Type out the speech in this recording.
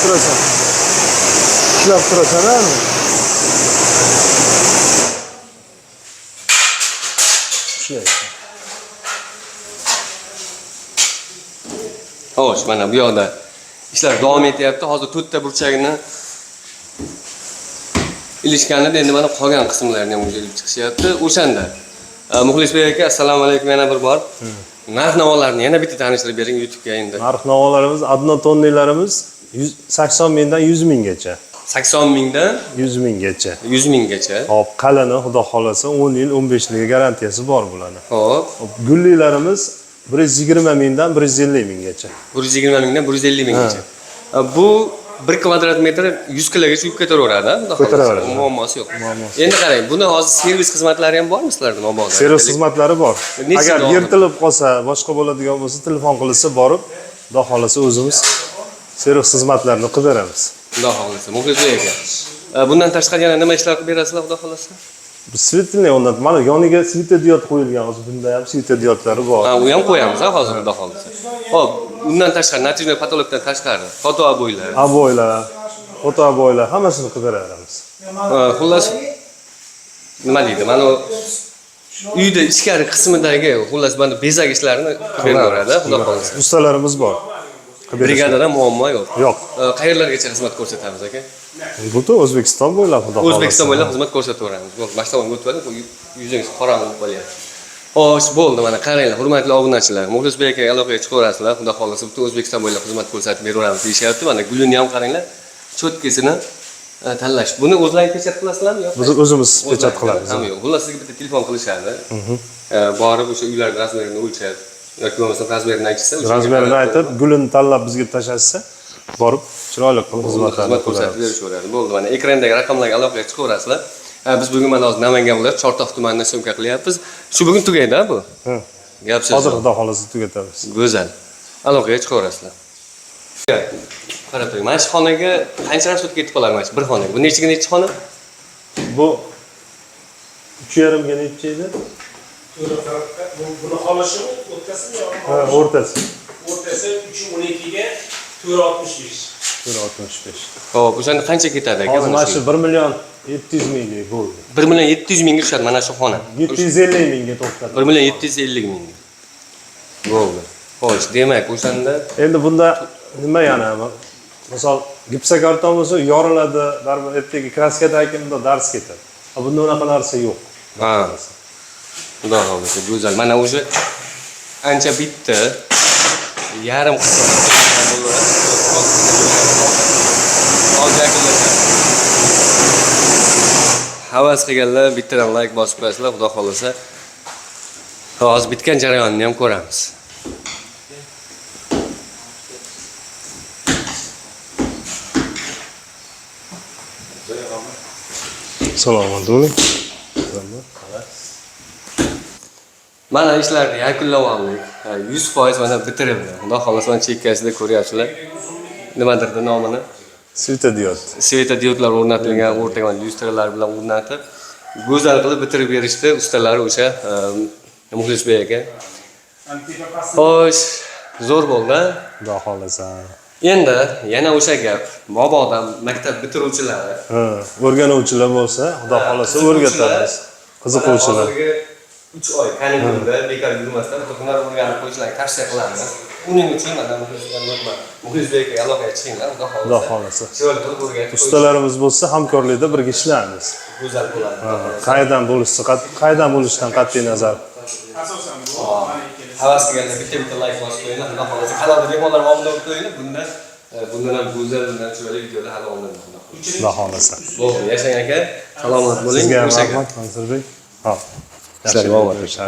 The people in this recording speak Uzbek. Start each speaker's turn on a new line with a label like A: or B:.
A: turasan. Ishlab turasan-a? Ishlaysan.
B: Xo'sh, mana bu yoqda ishlar davom etyapti. Hozir to'rtta burchagini ilishganida endi mana qolgan qismlarini ham o'zgarib chiqishyapti. O'shanda Muxlisbek aka, assalomu alaykum yana bir bor. Narx-navolarni yana bitta tanishtirib bering YouTube'ga endi.
A: Narx-navolarimiz adnotonnilarimiz 80 mingdan 100 minggacha.
B: 80 mingdan
A: 100 minggacha.
B: 100 minggacha.
A: Hop, qalini xudo xolasa 10 yil 15 yilga garantiyasi bor bularning.
B: Hop.
A: Gullilarimiz 120 mingdan 150 minggacha.
B: 120 mingdan 150 minggacha. Bu 1 kvadrat metr 100 kilogacha yuk ketaveradi, xudo xolasa. Muammosi yo'q. Endi qarang, buni hozir servis xizmatlari ham bormi sizlarda Nobog'da?
A: Servis xizmatlari bor. Agar yirtilib qolsa, boshqa bo'ladigan bo'lsa, telefon qilsa borib, xudo xolasa o'zimiz servis xizmatlarini qilib beramiz.
B: Xudo xolasa. Muxlisbek aka. Bundan tashqari yana nima ishlar qilib berasizlar, xudo xolasa?
A: Svetli o'rnatib, mana yoniga svetodiod qo'yilgan, hozir bunda ham svetodiodlari bor.
B: Ha, u ham qo'yamiz hozir, xudo xolasa. Hop, undan tashqari, natijada patologdan tashqari, foto aboylar.
A: Aboylar, foto aboylar hammasini qilib beramiz.
B: Xullas nima deydi? Mana uyda ichkari qismidagi xullas mana bezak ishlarini qilib beradi, xudo xolasa.
A: Ustalarimiz bor.
B: Brigadada muammo yo'q.
A: Yo'q.
B: Qayerlargacha xizmat ko'rsatamiz aka?
A: Butun O'zbekiston bo'ylab xudo xolasa.
B: O'zbekiston bo'ylab xizmat ko'rsataveramiz. Bo'ldi, maktabga o'tib yuzingiz qorong'u bo'lyapti. Xo'sh, bo'ldi, mana qaranglar, hurmatli obunachilar. Muxlisbek aka aloqaga chiqaverasizlar. Xudo xolasa butun O'zbekiston bo'ylab xizmat ko'rsatib beraveramiz deyishyapti. Mana gulini ham qaranglar. Cho'tkisini tanlash. Buni o'zlaringiz pechat qilasizlarmi yo'q?
A: Biz o'zimiz pechat qilamiz.
B: Yo'q, xullas sizga bitta telefon qilishadi. Borib o'sha uylarning razmerini o'lchab yoki bo'lmasa razmerini aytsa,
A: razmerini aytib, gulini tanlab bizga tashlatsa, borib chiroyli qilib xizmatlarni
B: ko'rsatib berishaveradi. Bo'ldi, mana ekrandagi raqamlarga aloqaga chiqaverasizlar. Biz bugun mana hozir Namangan viloyat Chortoq tumanida syomka qilyapmiz. Shu bugun tugaydi-a bu? Gap so'z.
A: Hozir xudo xolasa tugatamiz.
B: Go'zal. Aloqaga chiqaverasizlar. Qarab turing. Mana shu xonaga qancha rasxod ketib qoladi mana shu bir xonaga? Bu nechiga nechi xona?
A: Bu 3,5 ga necha edi?
C: Buni xolashimi o'rtasimi yo'qmi?
A: Ha, o'rtasi.
C: O'rtasi 312 ga 465.
A: 465.
B: Xo'p, o'shanda qancha ketadi aka?
A: Hozir mana shu 1 million 700 mingga bo'ldi.
B: 1 million 700 mingga tushadi mana shu xona.
A: 750 mingga to'xtadi.
B: 1 million 750 mingga. Bo'ldi. Xo'sh, demak, o'shanda
A: Endi bunda nima yana? Misol, gipsokarton bo'lsa yoriladi, baribir ertaga kraska taykimda dars ketadi. Bunda unaqa narsa yo'q.
B: ha. Xudo xolasa, go'zal. Mana o'sha ancha bitta yarim havas qilganlar bittadan like bosib qo'yasizlar, xudo xolasa. Hozir bitgan jarayonni ham ko'ramiz.
A: Salomat bo'ling.
B: Mana ishlarni yakunlab oldik. 100% mana bitirildi. Xudo xolasa mana chekkasida ko'ryapsizlar. Nimadir nomini?
A: Svetodiod.
B: Svetodiodlar o'rnatilgan, o'rtaga lyustralar bilan o'rnatib, go'zal qilib bitirib berishdi ustalari o'sha Muxlisbek aka. Xo'sh, zo'r bo'ldi.
A: Xudo xolasa.
B: Endi yana o'sha gap, mabodo maktab bitiruvchilari,
A: o'rganuvchilar bo'lsa, xudo xolasa o'rgatamiz. Qiziquvchilar.
B: 3 oy kanikulda bekor yurmasdan hunar o'rganib qo'yishlarni tavsiya qilamiz. Uning uchun mana Muxlisbek aka aloqaga chiqinglar,
A: xudo xolasa.
B: Chiroyli qilib o'rgatib.
A: Ustalarimiz bo'lsa, hamkorlikda birga ishlaymiz.
B: Go'zal bo'ladi.
A: Qaydan bo'lishdan qat'iy nazar.
C: Asosan bu
B: havas qilganda bitta like bosib qo'yinglar, xudo xolasa. Kanalda mehmonlar omad bo'lib qo'yinglar. Bundan ham go'zal, bundan chiroyli videolar hali oldindan.
A: Xudo xolasa.
B: Bo'ldi, yashang aka. Salomat bo'ling.
A: Sizga rahmat, Mansurbek. Hop.
B: Ishlaringiz omad bo'lsin.